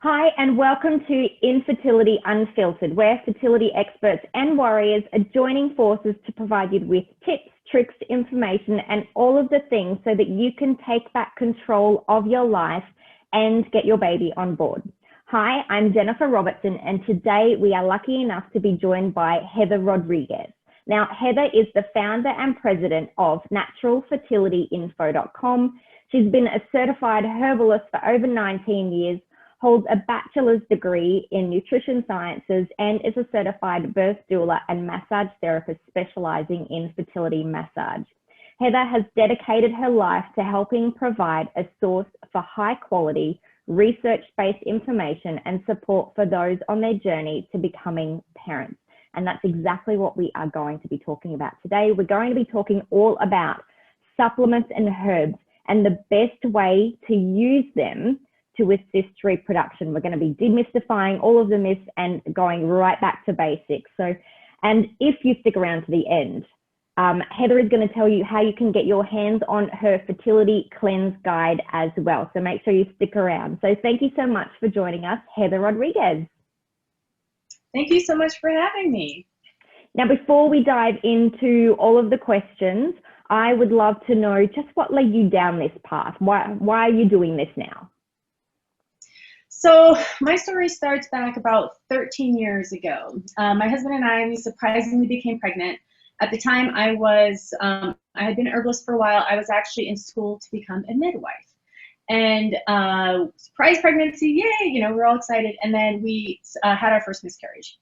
Hi, and welcome to Infertility Unfiltered, where fertility experts and warriors are joining forces to provide you with tips, tricks, information, and all of the things so that you can take back control of your life and get your baby on board. Hi, I'm Jennifer Robertson, and today we are lucky enough to be joined by Hethir Rodriguez. Now, Hethir is the founder and president of Natural Fertility Info.com. She's been a certified herbalist for over 19 years, holds a bachelor's degree in nutrition sciences, and is a certified birth doula and massage therapist specializing in fertility massage. Hethir has dedicated her life to helping provide a source for high quality, research-based information and support for those on their journey to becoming parents. And that's exactly what we are going to be talking about today. We're going to be talking all about supplements and herbs and the best way to use them to assist reproduction. We're going to be demystifying all of the myths and going right back to basics. And if you stick around to the end, Hethir is going to tell you how you can get your hands on her fertility cleanse guide as well. So make sure you stick around. So thank you so much for joining us, Hethir Rodriguez. Thank you so much for having me. Now, before we dive into all of the questions, I would love to know just what led you down this path. Why are you doing this now? So my story starts back about 13 years ago. My husband and I, we surprisingly became pregnant. At the time I had been an herbalist for a while. I was actually in school to become a midwife. And surprise pregnancy, yay, you know, we're all excited. And then we had our first miscarriage.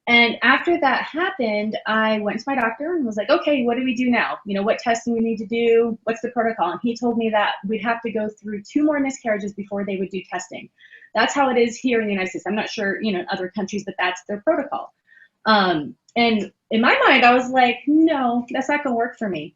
And after that happened, I went to my doctor and was like, okay, what do we do now? You know, what testing we need to do? What's the protocol? And he told me that we'd have to go through 2 more miscarriages before they would do testing. That's how it is here in the United States. I'm not sure, you know, in other countries, but that's their protocol. And in my mind, I was like, no, that's not gonna work for me.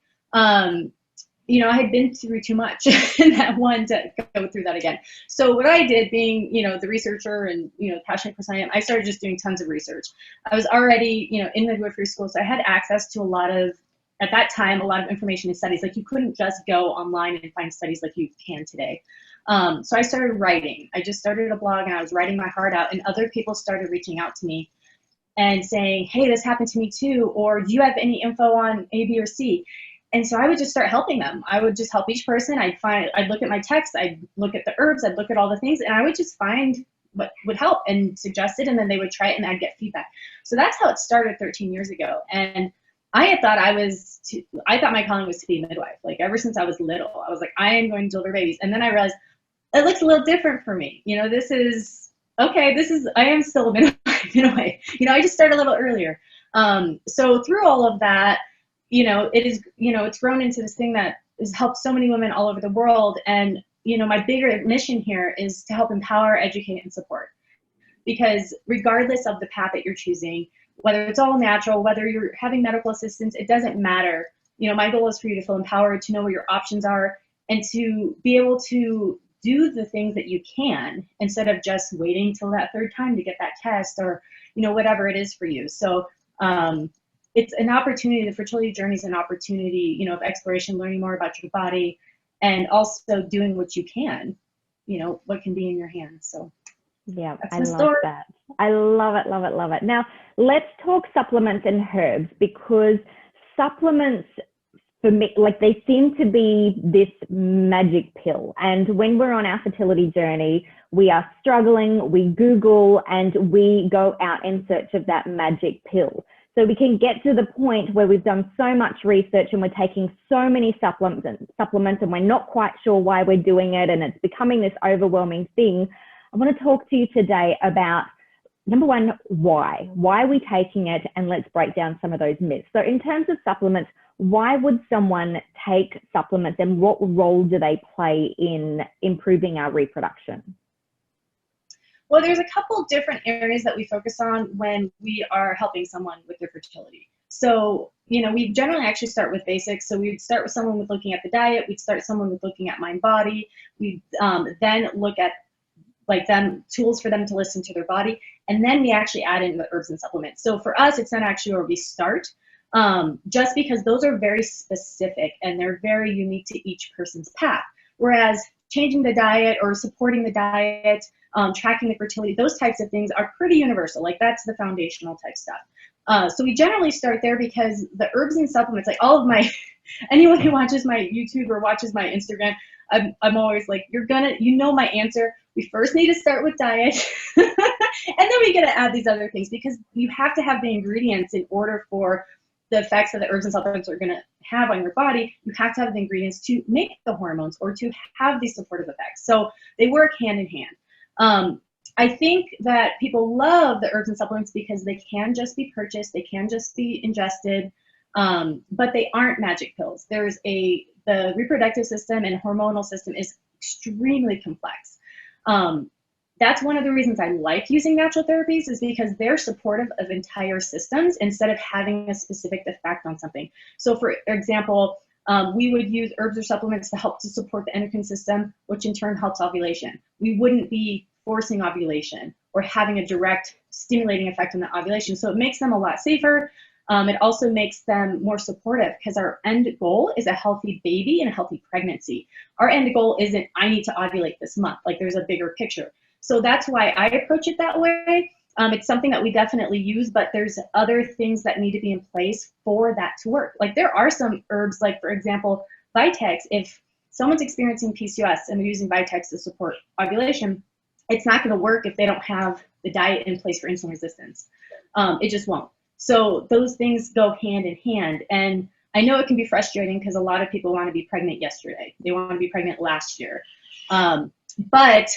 You know, I had been through too much in that one to go through that again. So what I did, being, you know, the researcher and, you know, passionate person I am, I started just doing tons of research. I was already, you know, in midwifery school, so I had access to at that time, a lot of information and studies. Like, you couldn't just go online and find studies like you can today. So I started writing. I just started a blog and I was writing my heart out, and other people started reaching out to me and saying, hey, this happened to me too, or do you have any info on A, B, or C? And so I would just start helping them. I would just help each person. I'd look at my text, I'd look at the herbs, I'd look at all the things, and I would just find what would help and suggest it, and then they would try it and I'd get feedback. So that's how it started 13 years ago. And I had thought I thought my calling was to be a midwife. Like, ever since I was little, I was like, I am going to deliver babies. And then I realized it looks a little different for me. You know, I am still a midwife in a way. You know, I just started a little earlier. So through all of that, you know, it's grown into this thing that has helped so many women all over the world. And, you know, my bigger mission here is to help empower, educate, and support. Because regardless of the path that you're choosing, whether it's all natural, whether you're having medical assistance, it doesn't matter. You know, my goal is for you to feel empowered, to know what your options are, and to be able to do the things that you can instead of just waiting till that 3rd time to get that test, or, you know, whatever it is for you. So it's an opportunity. The fertility journey is an opportunity, you know, of exploration, learning more about your body, and also doing what you can, you know, what can be in your hands. So yeah, I love that. I love it, love it, love it. Now, let's talk supplements and herbs, because supplements, for me, like, they seem to be this magic pill. And when we're on our fertility journey, we are struggling, we Google, and we go out in search of that magic pill. So we can get to the point where we've done so much research and we're taking so many supplements and we're not quite sure why we're doing it, and it's becoming this overwhelming thing. I want to talk to you today about, number one, why are we taking it? And let's break down some of those myths. So in terms of supplements, why would someone take supplements, and what role do they play in improving our reproduction? Well, there's a couple different areas that we focus on when we are helping someone with their fertility. So, you know, we generally actually start with basics. So we'd start with someone with looking at the diet. We'd start someone with looking at mind body. We'd then look at tools for them to listen to their body. And then we actually add in the herbs and supplements. So for us, it's not actually where we start, just because those are very specific and they're very unique to each person's path. Whereas changing the diet or supporting the diet, tracking the fertility, those types of things are pretty universal. Like that's the foundational type stuff. So we generally start there because the herbs and supplements, like all of my, anyone who watches my YouTube or watches my Instagram, I'm always like, you know my answer. We first need to start with diet, and then we get to add these other things because you have to have the ingredients in order for the effects that the herbs and supplements are going to have on your body. You have to have the ingredients to make the hormones or to have these supportive effects. So they work hand in hand. I think that people love the herbs and supplements because they can just be purchased, they can just be ingested, but they aren't magic pills. The reproductive system and hormonal system is extremely complex. That's one of the reasons I like using natural therapies, is because they're supportive of entire systems instead of having a specific effect on something. So for example, we would use herbs or supplements to help to support the endocrine system, which in turn helps ovulation. We wouldn't be forcing ovulation or having a direct stimulating effect on the ovulation. So it makes them a lot safer. It also makes them more supportive because our end goal is a healthy baby and a healthy pregnancy. Our end goal isn't, I need to ovulate this month. Like there's a bigger picture. So that's why I approach it that way. It's something that we definitely use, but there's other things that need to be in place for that to work. Like there are some herbs, like for example, Vitex. If someone's experiencing PCOS and they're using Vitex to support ovulation, it's not going to work if they don't have the diet in place for insulin resistance. It just won't. So those things go hand in hand. And I know it can be frustrating because a lot of people want to be pregnant yesterday. They want to be pregnant last year. But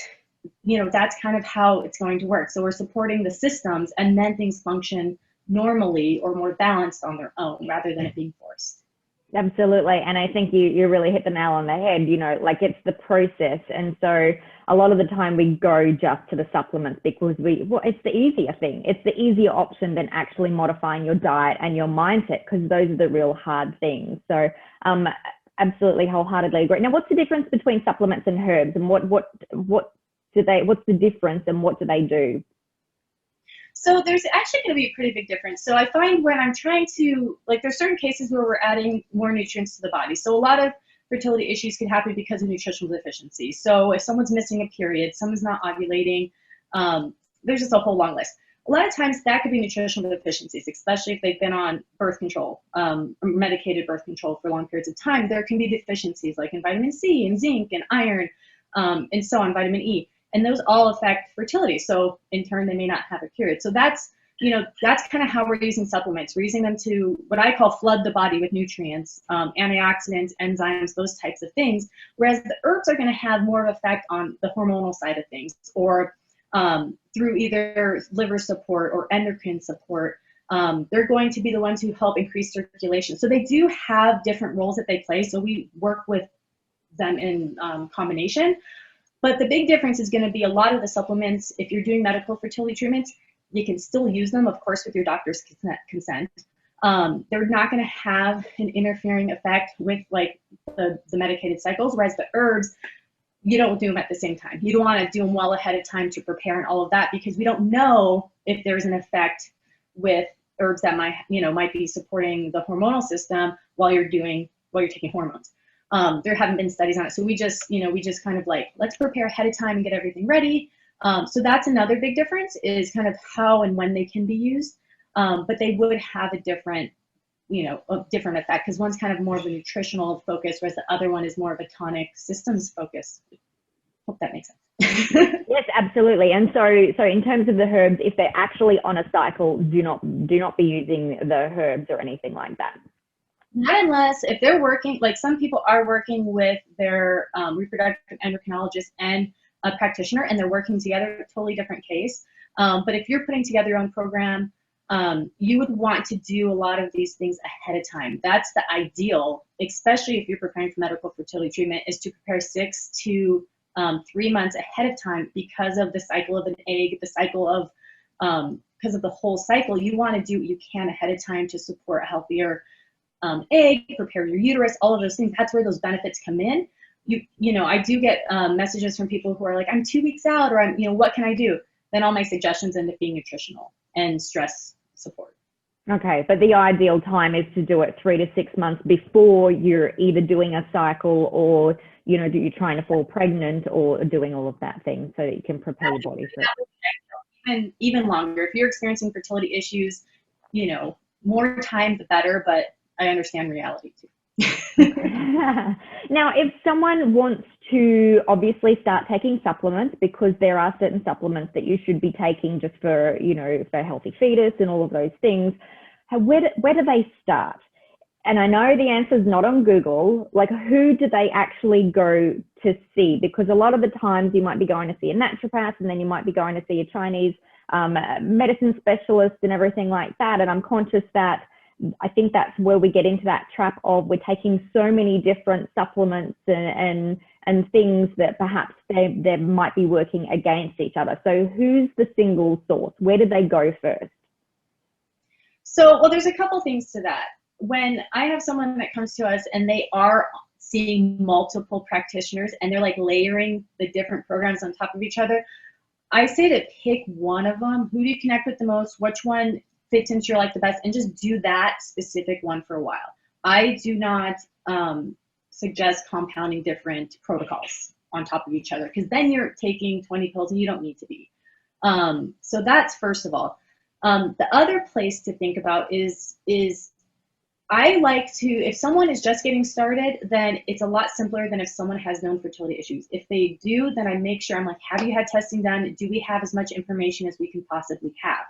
you know, that's kind of how it's going to work. So we're supporting the systems and then things function normally or more balanced on their own rather than it being forced. Absolutely. And I think you really hit the nail on the head, you know, like it's the process. And so a lot of the time we go just to the supplements because it's the easier thing. It's the easier option than actually modifying your diet and your mindset, because those are the real hard things. So absolutely wholeheartedly agree. Now, what's the difference between supplements and herbs, and what's the difference and what do they do? So there's actually going to be a pretty big difference. So I find when I'm trying to, like, there's certain cases where we're adding more nutrients to the body. So a lot of fertility issues can happen because of nutritional deficiency. So if someone's missing a period, someone's not ovulating, there's just a whole long list. A lot of times that could be nutritional deficiencies, especially if they've been on birth control, medicated birth control for long periods of time. There can be deficiencies like in vitamin C and zinc and iron, and so on, vitamin E. And those all affect fertility. So in turn, they may not have a period. So that's, you know, that's kind of how we're using supplements. We're using them to what I call flood the body with nutrients, antioxidants, enzymes, those types of things. Whereas the herbs are going to have more of an effect on the hormonal side of things, or through either liver support or endocrine support. They're going to be the ones who help increase circulation. So they do have different roles that they play. So we work with them in combination. But the big difference is going to be a lot of the supplements, if you're doing medical fertility treatments, you can still use them, of course, with your doctor's consent. They're not going to have an interfering effect with like the medicated cycles, whereas the herbs, you don't do them at the same time. You don't want to do them well ahead of time to prepare and all of that, because we don't know if there's an effect with herbs that might be supporting the hormonal system while you're taking hormones. There haven't been studies on it. So we just kind of like, let's prepare ahead of time and get everything ready. So that's another big difference, is kind of how and when they can be used. But they would have a different effect, because one's kind of more of a nutritional focus, whereas the other one is more of a tonic systems focus. Hope that makes sense. Yes, absolutely. And so in terms of the herbs, if they're actually on a cycle, do not be using the herbs or anything like that. Not unless, if they're working, like some people are working with their reproductive endocrinologist and a practitioner, and they're working together, totally different case. But if you're putting together your own program, you would want to do a lot of these things ahead of time. That's the ideal, especially if you're preparing for medical fertility treatment, is to prepare 6 to 3 months ahead of time, because of the cycle of an egg, the cycle of, because of the whole cycle. You want to do what you can ahead of time to support a healthier egg, prepare your uterus, all of those things. That's where those benefits come in. I do get messages from people who are like, I'm 2 weeks out, or what can I do? Then all my suggestions end up being nutritional and stress support. Okay, but the ideal time is to do it 3 to 6 months before you're either doing a cycle or, you know, you're trying to fall pregnant or doing all of that thing so that you can prepare your body for it. And even longer. If you're experiencing fertility issues, you know, more time the better, but I understand reality too. Now, if someone wants to obviously start taking supplements, because there are certain supplements that you should be taking just for, you know, for a healthy fetus and all of those things, where do they start? And I know the answer is not on Google. Like, who do they actually go to see? Because a lot of the times you might be going to see a naturopath, and then you might be going to see a Chinese medicine specialist and everything like that. And I'm conscious that I think that's where we get into that trap of we're taking so many different supplements and things that perhaps they might be working against each other. So who's the single source? Where do they go first? So, well, there's a couple things to that. When I have someone that comes to us and they are seeing multiple practitioners and they're like layering the different programs on top of each other, I say to pick one of them. Who do you connect with the most? Which one fits into your life the best? And just do that specific one for a while. I do not suggest compounding different protocols on top of each other, because then you're taking 20 pills and you don't need to be. So that's first of all. The other place to think about is I like to, if someone is just getting started, then it's a lot simpler than if someone has known fertility issues. If they do, then I make sure I'm like, have you had testing done? Do we have as much information as we can possibly have?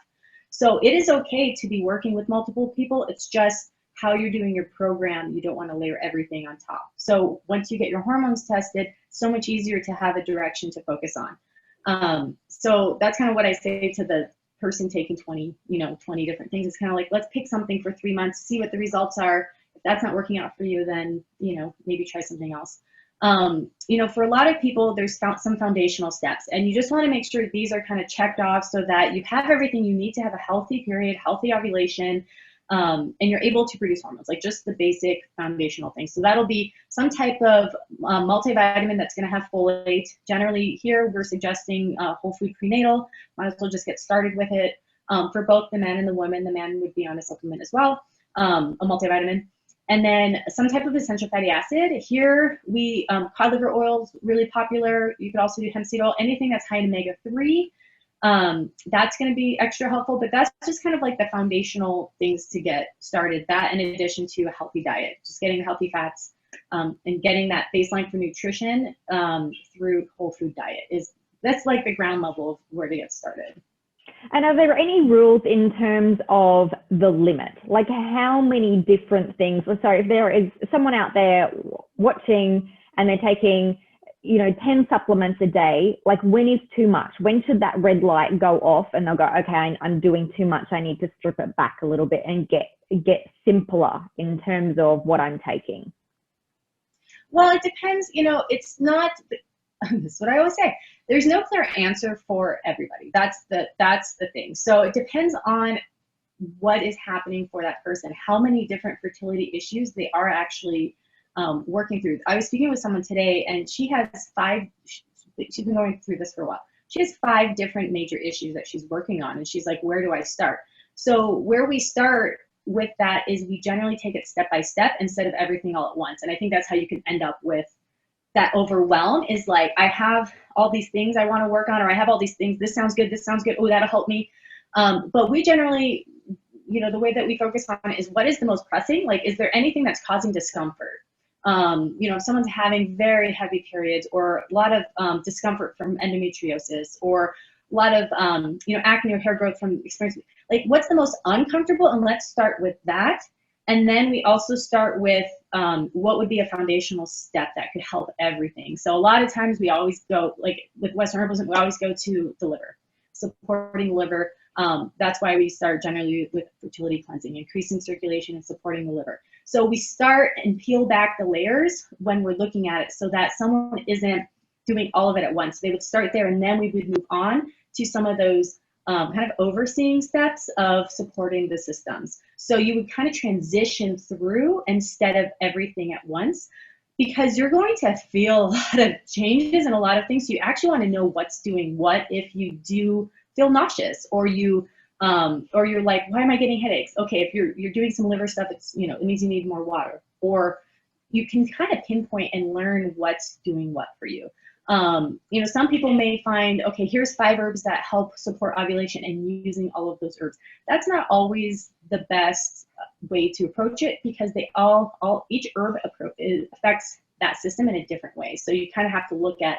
So it is okay to be working with multiple people. It's just how you're doing your program. You don't want to layer everything on top. So once you get your hormones tested, so much easier to have a direction to focus on. So that's kind of what I say to the person taking 20 different things. It's kind of like, let's pick something for 3 months, see what the results are. If that's not working out for you, then, maybe try something else. For a lot of people, there's some foundational steps, and you just want to make sure these are kind of checked off so that you have everything you need to have a healthy period, healthy ovulation, and you're able to produce hormones, like just the basic foundational things. So that'll be some type of multivitamin that's going to have folate. Generally here, we're suggesting whole food prenatal. Might as well just get started with it. For both the men and the women, the man would be on a supplement as well, a multivitamin. And then some type of essential fatty acid. Here, cod liver oil is really popular. You could also do hemp seed oil, anything that's high in omega-3. That's going to be extra helpful, but that's just kind of like the foundational things to get started. That in addition to a healthy diet, just getting the healthy fats and getting that baseline for nutrition through whole food diet that's like the ground level of where to get started. And are there any rules in terms of the limit? Like how many different things, if there is someone out there watching and they're taking 10 supplements a day, like when is too much? When should that red light go off and they'll go, okay, I'm doing too much. I need to strip it back a little bit and get simpler in terms of what I'm taking? Well, it depends. It's not, that's what I always say. There's no clear answer for everybody. That's the thing. So it depends on what is happening for that person, how many different fertility issues they are actually working through. I was speaking with someone today, and she has she's been going through this for a while. She has 5 different major issues that she's working on, and she's like, where do I start? So where we start with that is we generally take it step by step instead of everything all at once. And I think that's how you can end up with that overwhelm, is like, I have all these things I want to work on, or I have all these things. This sounds good. Oh, that'll help me. But we generally, the way that we focus on it is what is the most pressing? Like, is there anything that's causing discomfort? If someone's having very heavy periods, or a lot of discomfort from endometriosis, or a lot of acne or hair growth from experience, like what's the most uncomfortable, and let's start with that. And then we also start with what would be a foundational step that could help everything. So a lot of times we always go, like with Western herbalism, we always go to the liver, supporting the liver. That's why we start generally with fertility cleansing, increasing circulation and supporting the liver. So we start and peel back the layers when we're looking at it, so that someone isn't doing all of it at once. They would start there, and then we would move on to some of those kind of overseeing steps of supporting the systems. So you would kind of transition through instead of everything at once, because you're going to feel a lot of changes and a lot of things. So you actually want to know what's doing what if you do feel nauseous, or you Or you're like, why am I getting headaches? Okay, if you're doing some liver stuff, it's, you know, it means you need more water. Or you can kind of pinpoint and learn what's doing what for you. You know, some people may find, okay, here's 5 herbs that help support ovulation, and using all of those herbs. That's not always the best way to approach it, because they each herb affects that system in a different way. So you kind of have to look at,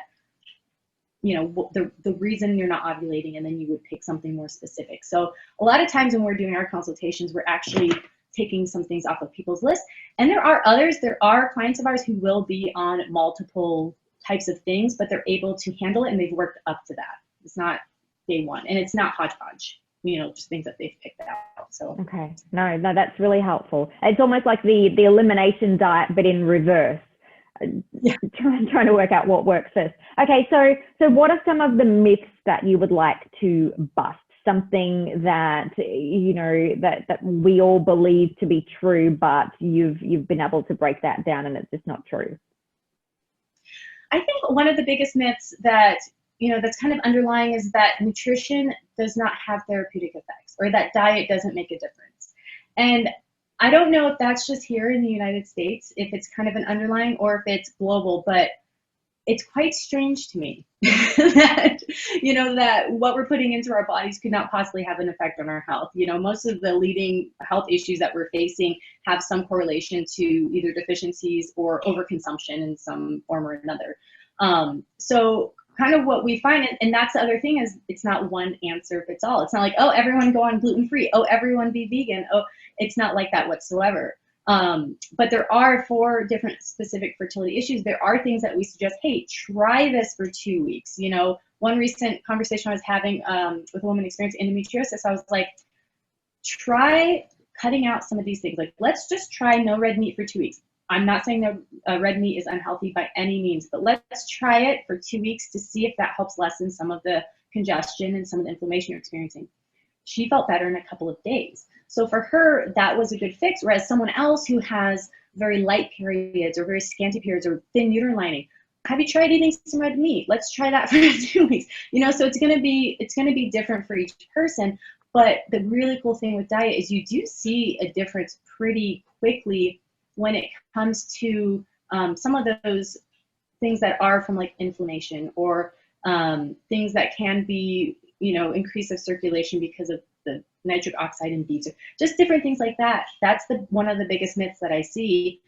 you know, the reason you're not ovulating, and then you would pick something more specific. So a lot of times when we're doing our consultations, we're actually taking some things off of people's list. And there are clients of ours who will be on multiple types of things, but they're able to handle it, and they've worked up to that. It's not day one, and it's not hodgepodge, you know, just things that they've picked out. So okay, no, that's really helpful. It's almost like the elimination diet, but in reverse. Yeah. Trying to work out what works first. Okay, so what are some of the myths that you would like to bust? Something that, you know, that we all believe to be true, but you've been able to break that down, and it's just not true. I think one of the biggest myths that, you know, that's kind of underlying is that nutrition does not have therapeutic effects, or that diet doesn't make a difference. And I don't know if that's just here in the United States, if it's kind of an underlying, or if it's global, but it's quite strange to me that, you know, that what we're putting into our bodies could not possibly have an effect on our health. You know, most of the leading health issues that we're facing have some correlation to either deficiencies or overconsumption in some form or another. So kind of what we find, and that's the other thing, is it's not one answer fits all. It's not like, oh, everyone go on gluten-free, oh, everyone be vegan. Oh, it's not like that whatsoever. But there are, for different specific fertility issues, there are things that we suggest, hey, try this for 2 weeks. You know, one recent conversation I was having with a woman experiencing endometriosis, I was like, try cutting out some of these things. Like, let's just try no red meat for 2 weeks. I'm not saying that red meat is unhealthy by any means, but let's try it for 2 weeks to see if that helps lessen some of the congestion and some of the inflammation you're experiencing. She felt better in a couple of days. So for her, that was a good fix. Whereas someone else who has very light periods or very scanty periods or thin uterine lining, have you tried eating some red meat? Let's try that for 2 weeks. You know, so it's gonna be different for each person. But the really cool thing with diet is you do see a difference pretty quickly when it comes to some of those things that are from like inflammation, or things that can be, you know, increase of circulation because of the nitric oxide in beets, or just different things like that. That's one of the biggest myths that I see,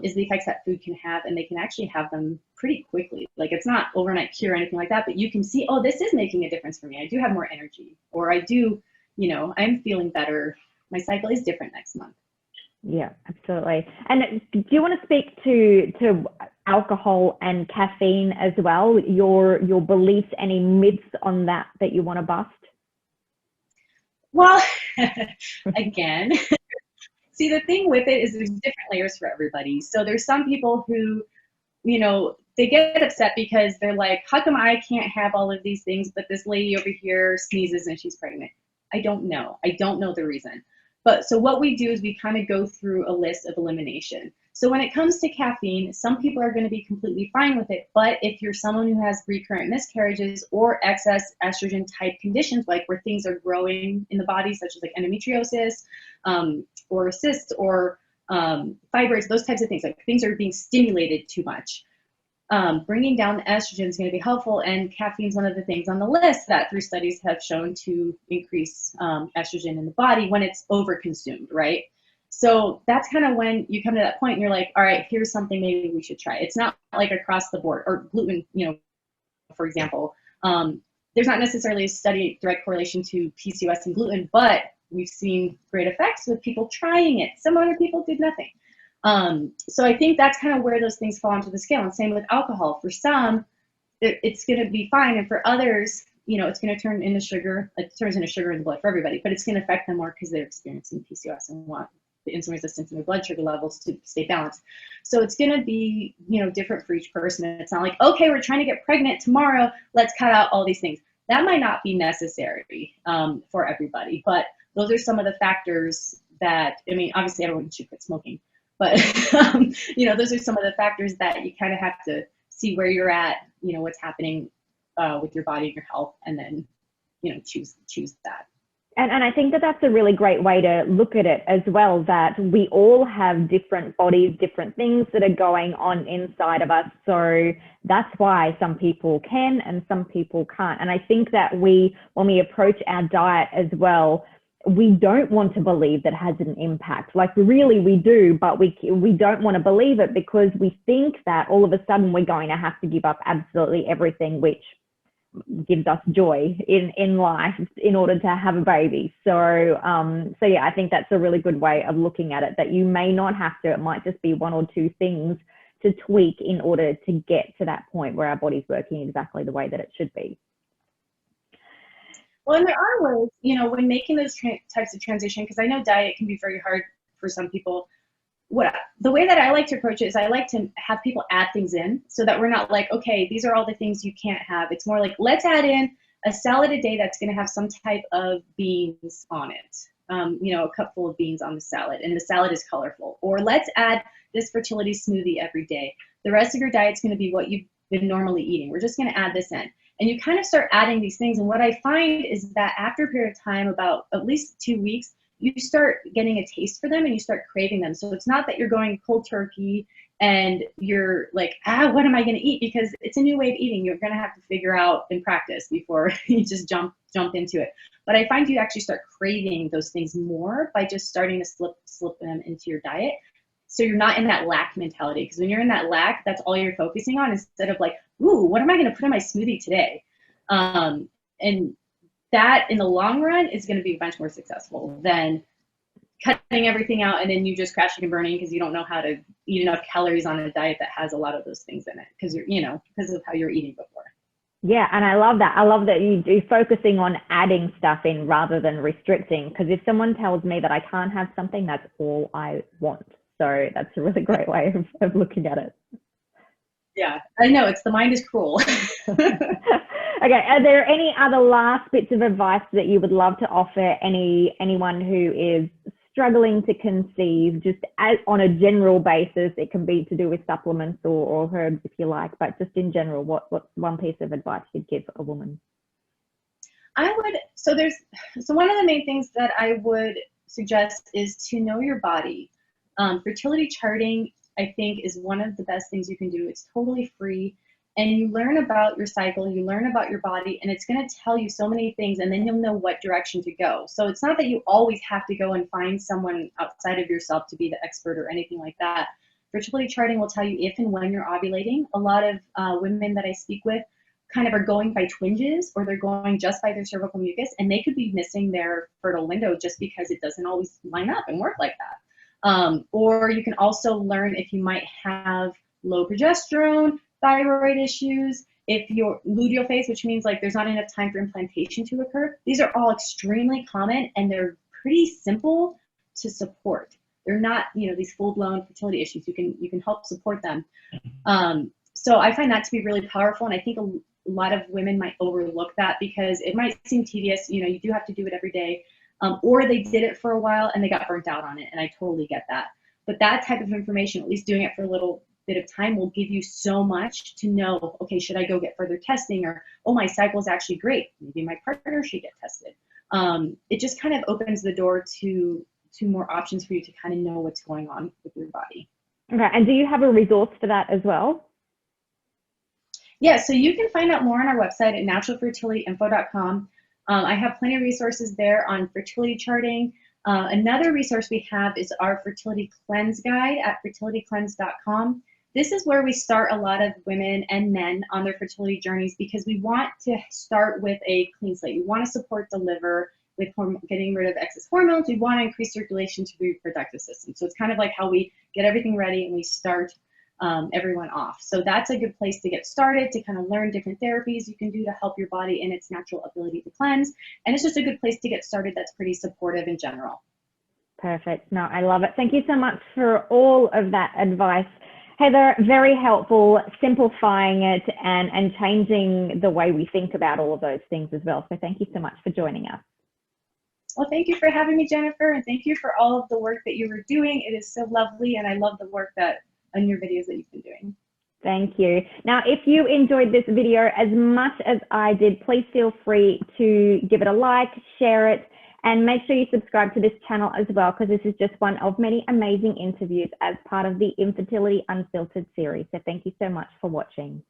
is the effects that food can have, and they can actually have them pretty quickly. Like, it's not overnight cure or anything like that, but you can see, oh, this is making a difference for me. I do have more energy, or I do, you know, I'm feeling better. My cycle is different next month. Yeah, absolutely. And do you want to speak to alcohol and caffeine as well? Your beliefs, any myths on that you want to bust? Well, again, see, the thing with it is there's different layers for everybody. So there's some people who, you know, they get upset because they're like, how come I can't have all of these things, but this lady over here sneezes and she's pregnant? I don't know. I don't know the reason. But so what we do is we kind of go through a list of elimination. So when it comes to caffeine, some people are going to be completely fine with it. But if you're someone who has recurrent miscarriages or excess estrogen type conditions, like where things are growing in the body, such as like endometriosis, or cysts, or fibroids, those types of things, like things are being stimulated too much, bringing down the estrogen is going to be helpful. And caffeine is one of the things on the list that through studies have shown to increase estrogen in the body when it's overconsumed, right? So that's kind of when you come to that point and you're like, all right, here's something maybe we should try. It's not like across the board, or gluten, you know, for example. There's not necessarily a direct correlation to PCOS and gluten, but we've seen great effects with people trying it. Some other people did nothing. So I think that's kind of where those things fall onto the scale. And same with alcohol. For some, it's going to be fine. And for others, you know, it's going to turn into sugar. It turns into sugar in the blood for everybody, but it's going to affect them more because they're experiencing PCOS and want the insulin resistance and their blood sugar levels to stay balanced. So it's going to be, you know, different for each person. And it's not like, okay, we're trying to get pregnant tomorrow, let's cut out all these things. That might not be necessary for everybody, but those are some of the factors that, I mean, obviously everyone should quit smoking, but you know, those are some of the factors that you kind of have to see where you're at, you know, what's happening with your body and your health, and then, you know, choose that. And I think that that's a really great way to look at it as well, that we all have different bodies, different things that are going on inside of us. So that's why some people can and some people can't. And I think that when we approach our diet as well, we don't want to believe that has an impact. Like really we do, but we don't want to believe it because we think that all of a sudden we're going to have to give up absolutely everything, which gives us joy in life in order to have a baby. So yeah, I think that's a really good way of looking at it, that you may not have to, it might just be one or two things to tweak in order to get to that point where our body's working exactly the way that it should be. Well, and there are ways, you know, when making those types of transition, because I know diet can be very hard for some people. The way that I like to approach it is I like to have people add things in so that we're not like, okay, these are all the things you can't have. It's more like, let's add in a salad a day that's going to have some type of beans on it. You know, a cup full of beans on the salad, and the salad is colorful. Or let's add this fertility smoothie every day. The rest of your diet's going to be what you've been normally eating. We're just going to add this in. And you kind of start adding these things. And what I find is that after a period of time, about at least 2 weeks, you start getting a taste for them and you start craving them. So it's not that you're going cold turkey and you're like, what am I going to eat? Because it's a new way of eating. You're going to have to figure out and practice before you just jump into it. But I find you actually start craving those things more by just starting to slip them into your diet. So you're not in that lack mentality, because when you're in that lack, that's all you're focusing on, instead of like, ooh, what am I going to put in my smoothie today? And that in the long run is going to be much more successful than cutting everything out and then you just crashing and burning because you don't know how to eat enough calories on a diet that has a lot of those things in it, because because of how you're eating before. Yeah, and I love that. I love that you're focusing on adding stuff in rather than restricting, because if someone tells me that I can't have something, that's all I want. So that's a really great way of looking at it. Yeah, I know, the mind is cruel. Okay, are there any other last bits of advice that you would love to offer anyone who is struggling to conceive, just on a general basis? It can be to do with supplements or herbs if you like, but just in general, what's one piece of advice you'd give a woman? So one of the main things that I would suggest is to know your body. Fertility charting, I think, is one of the best things you can do. It's totally free. And you learn about your cycle, you learn about your body, and it's going to tell you so many things, and then you'll know what direction to go. So it's not that you always have to go and find someone outside of yourself to be the expert or anything like that. Fertility charting will tell you if and when you're ovulating. A lot of women that I speak with kind of are going by twinges, or they're going just by their cervical mucus, and they could be missing their fertile window just because it doesn't always line up and work like that. Or you can also learn if you might have low progesterone, thyroid issues, if your luteal phase, which means like there's not enough time for implantation to occur. These are all extremely common, and they're pretty simple to support. They're not, these full-blown fertility issues. You can help support them. So I find that to be really powerful, and I think a lot of women might overlook that because it might seem tedious. You do have to do it every day, or they did it for a while and they got burnt out on it, and I totally get that. But that type of information, at least doing it for a little bit of time, will give you so much to know, okay, should I go get further testing? Or, oh, my cycle is actually great, maybe my partner should get tested. It just kind of opens the door to more options for you to kind of know what's going on with your body. Okay, and do you have a resource for that as well? Yeah, so you can find out more on our website at naturalfertilityinfo.com. I have plenty of resources there on fertility charting. Another resource we have is our fertility cleanse guide at fertilitycleanse.com. This is where we start a lot of women and men on their fertility journeys, because we want to start with a clean slate. We want to support the liver with getting rid of excess hormones. We want to increase circulation to the reproductive system. So it's kind of like how we get everything ready and we start everyone off. So that's a good place to get started, to kind of learn different therapies you can do to help your body in its natural ability to cleanse. And it's just a good place to get started that's pretty supportive in general. Perfect. No, I love it. Thank you so much for all of that advice, Heather. Very helpful, simplifying it and changing the way we think about all of those things as well. So thank you so much for joining us. Well, thank you for having me, Jennifer, and thank you for all of the work that you were doing. It is so lovely, and I love the work on your videos that you've been doing. Thank you. Now, if you enjoyed this video as much as I did, please feel free to give it a like, share it, And make sure you subscribe to this channel as well, because this is just one of many amazing interviews as part of the Infertility Unfiltered series. So thank you so much for watching.